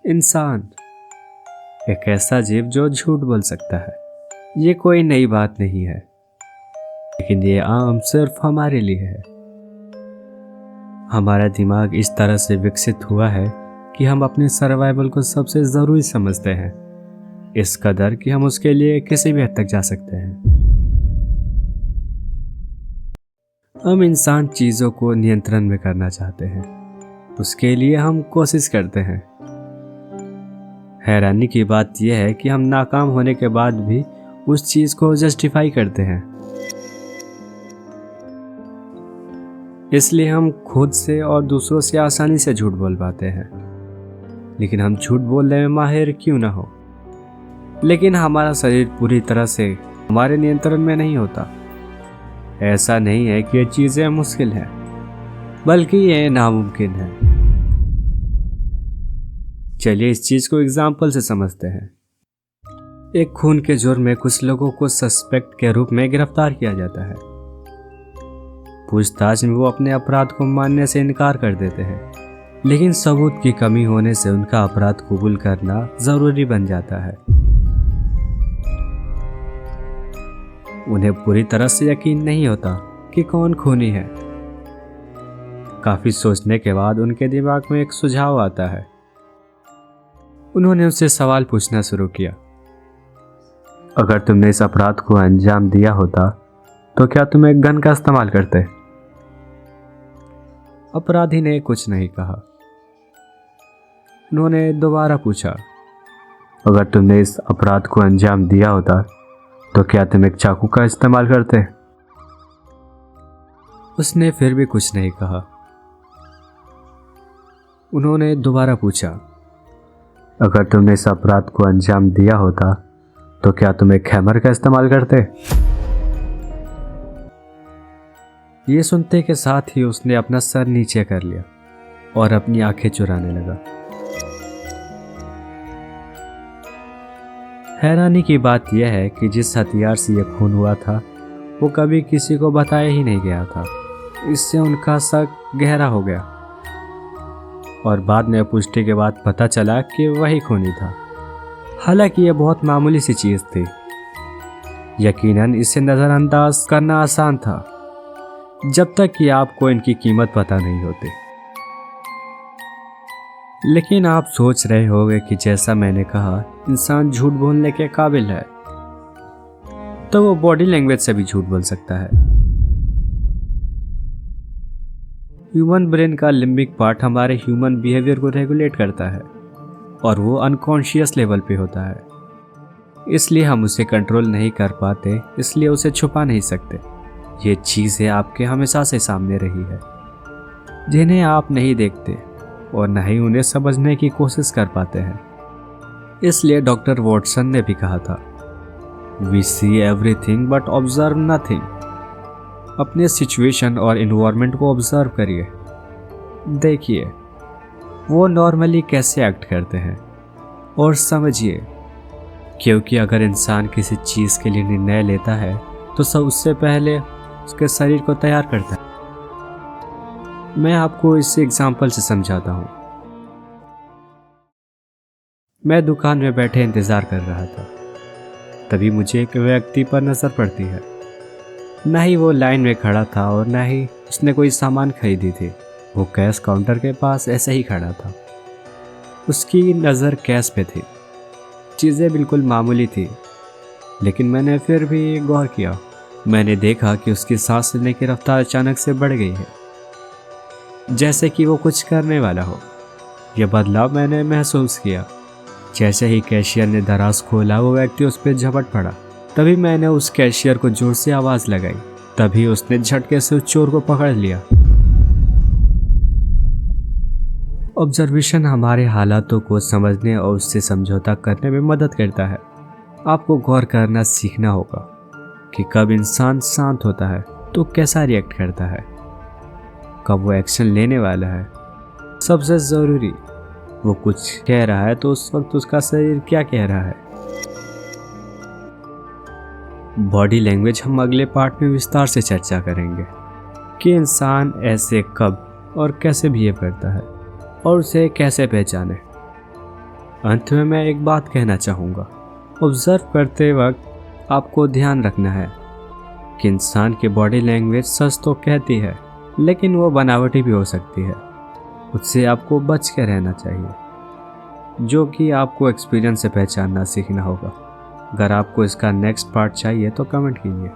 इंसान एक ऐसा जीव जो झूठ बोल सकता है। ये कोई नई बात नहीं है, लेकिन ये आम सिर्फ हमारे लिए है। हमारा दिमाग इस तरह से विकसित हुआ है कि हम अपने सर्वाइवल को सबसे ज़रूरी समझते हैं, इस कदर कि हम उसके लिए किसी भी हद तक जा सकते हैं। हम इंसान चीज़ों को नियंत्रण में करना चाहते हैं, उसके लिए हम कोशिश करते हैं। हैरानी की बात यह है कि हम नाकाम होने के बाद भी उस चीज़ को जस्टिफाई करते हैं। इसलिए हम खुद से और दूसरों से आसानी से झूठ बोल पाते हैं। लेकिन हम झूठ बोलने में माहिर क्यों ना हो, लेकिन हमारा शरीर पूरी तरह से हमारे नियंत्रण में नहीं होता। ऐसा नहीं है कि ये चीज़ें मुश्किल हैं, बल्कि ये नामुमकिन है। चलिए इस चीज़ को एग्जाम्पल से समझते हैं। एक खून के जुर्म में कुछ लोगों को सस्पेक्ट के रूप में गिरफ्तार किया जाता है। पूछताछ में वो अपने अपराध को मानने से इनकार कर देते हैं, लेकिन सबूत की कमी होने से उनका अपराध कबूल करना जरूरी बन जाता है। उन्हें पूरी तरह से यकीन नहीं होता कि कौन खूनी है। काफी सोचने के बाद उनके दिमाग में एक सुझाव आता है। उन्होंने उससे सवाल पूछना शुरू किया, अगर तुमने इस अपराध को अंजाम दिया होता तो क्या तुम एक गन का इस्तेमाल करते? अपराधी ने कुछ नहीं कहा। उन्होंने दोबारा पूछा, अगर तुमने इस अपराध को अंजाम दिया होता तो क्या तुम एक चाकू का इस्तेमाल करते? उसने फिर भी कुछ नहीं कहा। उन्होंने दोबारा पूछा, अगर तुमने इस अपराध को अंजाम दिया होता तो क्या तुम एक हैमर का इस्तेमाल करते? ये सुनते के साथ ही उसने अपना सर नीचे कर लिया और अपनी आंखें चुराने लगा। हैरानी की बात यह है कि जिस हथियार से यह खून हुआ था वो कभी किसी को बताया ही नहीं गया था। इससे उनका शक गहरा हो गया और बाद में पुष्टि के बाद पता चला कि वही खूनी था। हालांकि यह बहुत मामूली सी चीज थी। यकीनन इसे नजरअंदाज करना आसान था जब तक कि आपको इनकी कीमत पता नहीं होती। लेकिन आप सोच रहे होंगे कि जैसा मैंने कहा इंसान झूठ बोलने के काबिल है, तो वो बॉडी लैंग्वेज से भी झूठ बोल सकता है। ह्यूमन ब्रेन का लिम्बिक पार्ट हमारे ह्यूमन बिहेवियर को रेगुलेट करता है और वो अनकॉन्शियस लेवल पे होता है। इसलिए हम उसे कंट्रोल नहीं कर पाते, इसलिए उसे छुपा नहीं सकते। ये चीज़ें आपके हमेशा से सामने रही है, जिन्हें आप नहीं देखते और न ही उन्हें समझने की कोशिश कर पाते हैं। इसलिए डॉक्टर वॉटसन ने भी कहा था, we see everything but observe nothing. अपने सिचुएशन और इन्वायरमेंट को ऑब्जर्व करिए, देखिए वो नॉर्मली कैसे एक्ट करते हैं और समझिए, क्योंकि अगर इंसान किसी चीज़ के लिए निर्णय लेता है तो सब उससे पहले उसके शरीर को तैयार करता है। मैं आपको इस एग्जाम्पल से समझाता हूँ। मैं दुकान में बैठे इंतज़ार कर रहा था, तभी मुझे एक व्यक्ति पर नज़र पड़ती है। ना ही वो लाइन में खड़ा था और ना ही उसने कोई सामान खरीदी थी। वो कैश काउंटर के पास ऐसे ही खड़ा था। उसकी नज़र कैश पे थी। चीज़ें बिल्कुल मामूली थी, लेकिन मैंने फिर भी गौर किया। मैंने देखा कि उसकी सांस लेने की रफ्तार अचानक से बढ़ गई है, जैसे कि वो कुछ करने वाला हो। यह बदलाव मैंने महसूस किया। जैसे ही कैशियर ने दराज खोला, वो व्यक्ति उस पर झपट पड़ा। तभी मैंने उस कैशियर को जोर से आवाज़ लगाई। तभी उसने झटके से उस चोर को पकड़ लिया। ऑब्जर्वेशन हमारे हालातों को समझने और उससे समझौता करने में मदद करता है। आपको गौर करना सीखना होगा कि कब इंसान शांत होता है तो कैसा रिएक्ट करता है, कब वो एक्शन लेने वाला है। सबसे ज़रूरी, वो कुछ कह रहा है तो उस वक्त उसका शरीर क्या कह रहा है। बॉडी लैंग्वेज हम अगले पार्ट में विस्तार से चर्चा करेंगे कि इंसान ऐसे कब और कैसे बिहेव करता है और उसे कैसे पहचाने। अंत में मैं एक बात कहना चाहूँगा, ऑब्जर्व करते वक्त आपको ध्यान रखना है कि इंसान की बॉडी लैंग्वेज सच तो कहती है, लेकिन वो बनावटी भी हो सकती है। उससे आपको बच के रहना चाहिए, जो कि आपको एक्सपीरियंस से पहचानना सीखना होगा। अगर आपको इसका नेक्स्ट पार्ट चाहिए तो कमेंट कीजिए।